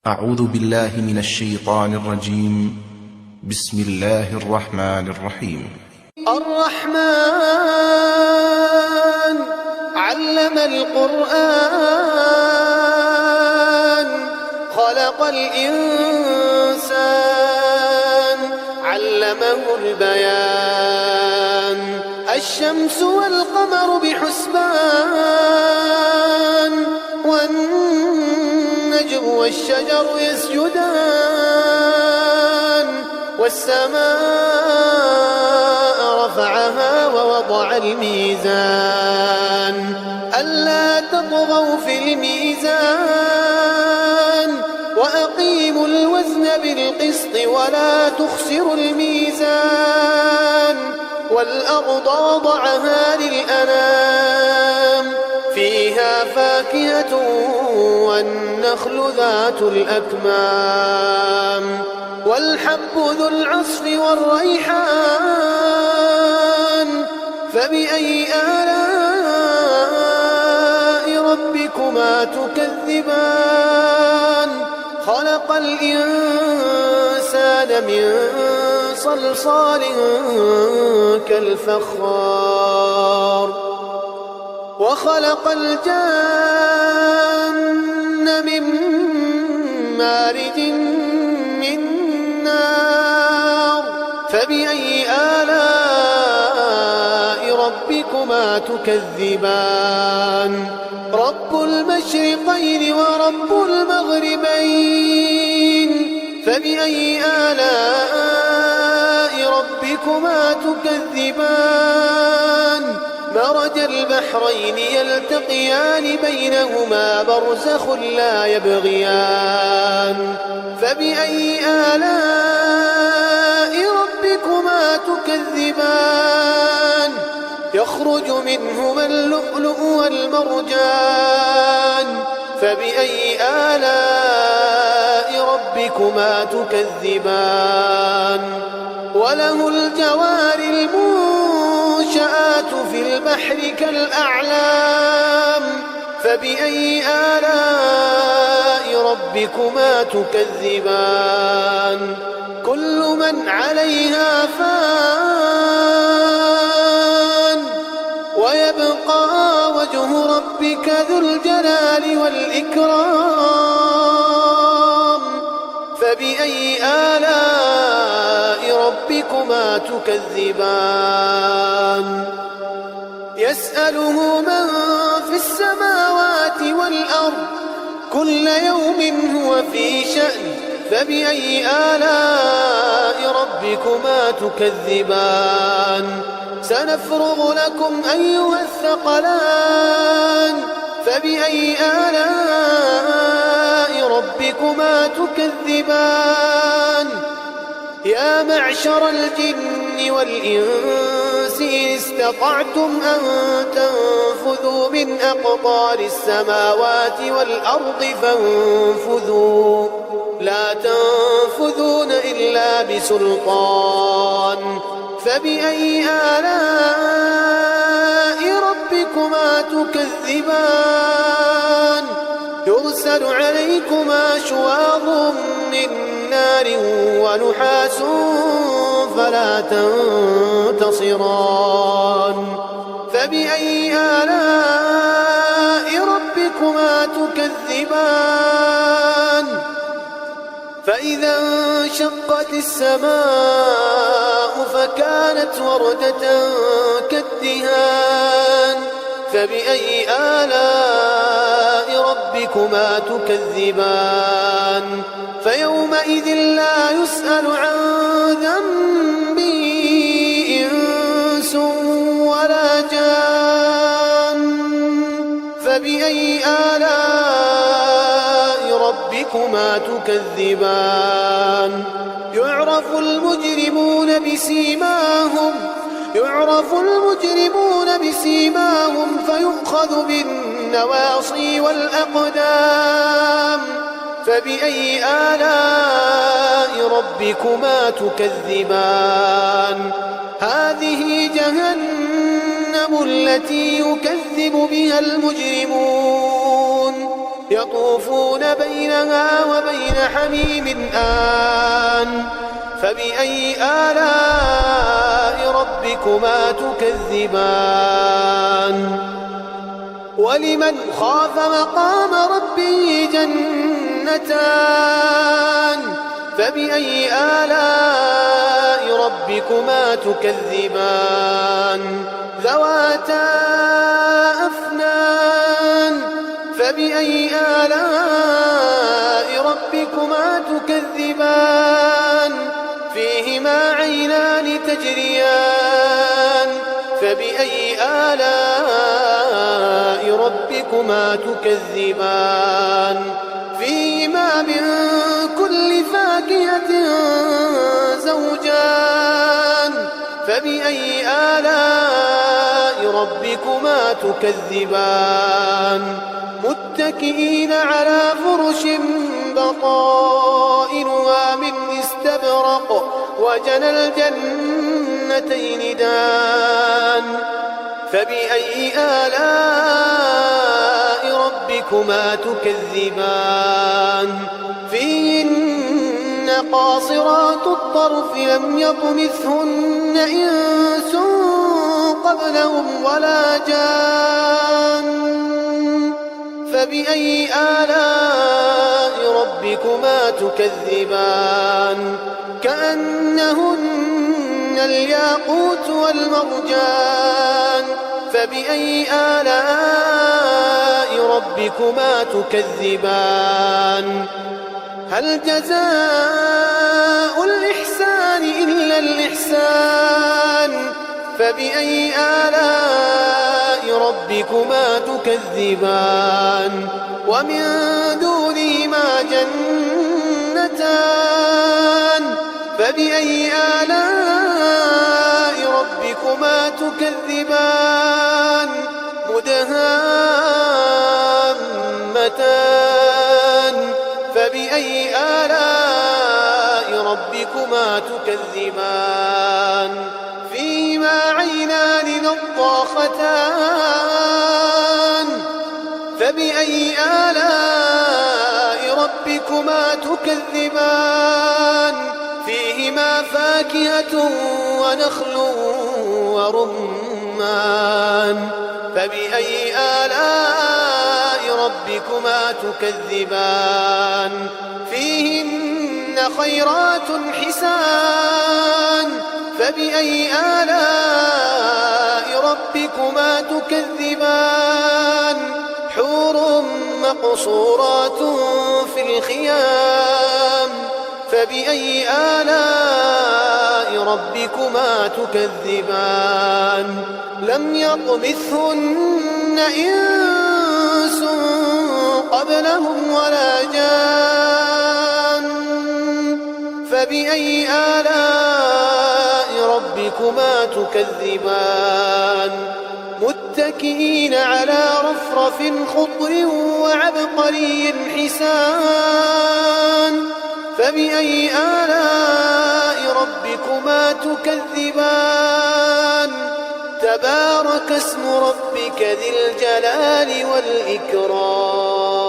أعوذ بالله من الشيطان الرجيم. بسم الله الرحمن الرحيم. الرحمن علم القرآن خلق الإنسان علمه البيان الشمس والقمر بحسبان والنجم والشجر يسجدان والسماء رفعها ووضع الميزان ألا تطغوا في الميزان وأقيموا الوزن بالقسط ولا تخسروا الميزان والأرض وضعها للأنام فيها فاكهة والنخل ذات الأكمام والحب ذو العصف والريحان فبأي آلاء ربكما تكذبان خلق الإنسان من صلصال كالفخار وخلق الجان من مارج من نار فبأي آلاء ربكما تكذبان رب المشرقين ورب المغربين فبأي آلاء ربكما تكذبان مرج البحرين يلتقيان بينهما برزخ لا يبغيان فبأي آلاء ربكما تكذبان يخرج منهما اللؤلؤ والمرجان فبأي آلاء ربكما تكذبان وله الجوار المنشآت في البحر كالأعلام فبأي آلاء ربكما تكذبان كل من عليها فان ويبقى وجه ربك ذو الجلال والإكرام فبأي آلاء ربكما تكذبان يسأله من في السماوات والأرض كل يوم هو في شأن فبأي آلاء ربكما تكذبان سنفرغ لكم أيها الثقلان فبأي آلاء ربكما تكذبان يا معشر الجن والإنس إن استطعتم أن تنفذوا من أقطار السماوات والأرض فانفذوا لا تنفذون إلا بسلطان فبأي آلاء ربكما تكذبان يرسل عليكما شواظ من نار ونحاس فلا تنتصران فبأي آلاء ربكما تكذبان فإذا انشقت السماء فكانت وردة كالدهان فبأي آلاء ربكما تكذبان فيومئذ لا يسأل عن ذنبه إنس ولا جان فبأي آلاء ربكما تكذبان يعرف المجرمون بسيماهم فيؤخذ بالنواصي والأقدام فبأي آلاء ربكما تكذبان هذه جهنم التي يكذب بها المجرمون يطوفون بينها وبين حميم آن فبأي آلاء ربكما تكذبان ولمن خاف مقام ربه جنتان فبأي آلاء ربكما تكذبان ذواتا أفنان فبأي آلاء ربكما تكذبان فيهما عينان تجريان فبأي آلاء ربكما تكذبان فيهما من كل فاكهة زوجان فبأي آلاء ربكما تكذبان متكئين على فرش بطائنها من استبرق وجنى الجنتين دان فبأي آلاء ربكما تكذبان فيهن قاصرات الطرف لم يطمثهن إنس قبلهم ولا جان فبأي آلاء ربكما تكذبان كأنهن الياقوت والمرجان فبأي آلاء ربكما تكذبان هل جزاء الإحسان إلا الإحسان فبأي آلاء ربكما تكذبان ومن دونهما جنتان فبأي آلاء ربكما تكذبان مدهامتان فبأي آلاء ربكما تكذبان فيهما عينان نضاختان فبأي آلاء ربكما تكذبان فيهما فاكهة ونخل ورمان فبأي آلاء ربكما تكذبان فيهن خيرات حسان فبأي آلاء ربكما تكذبان حور مقصورات في الخيام فبأي آلاء ربكما تكذبان لم يطمثهن إنس قبلهم ولا جان فبأي آلاء ربكما تكذبان متكئين على رفرف خضر وعبقري حسان فبأي آلاء ربكما تكذبان تبارك اسم ربك ذي الجلال والإكرام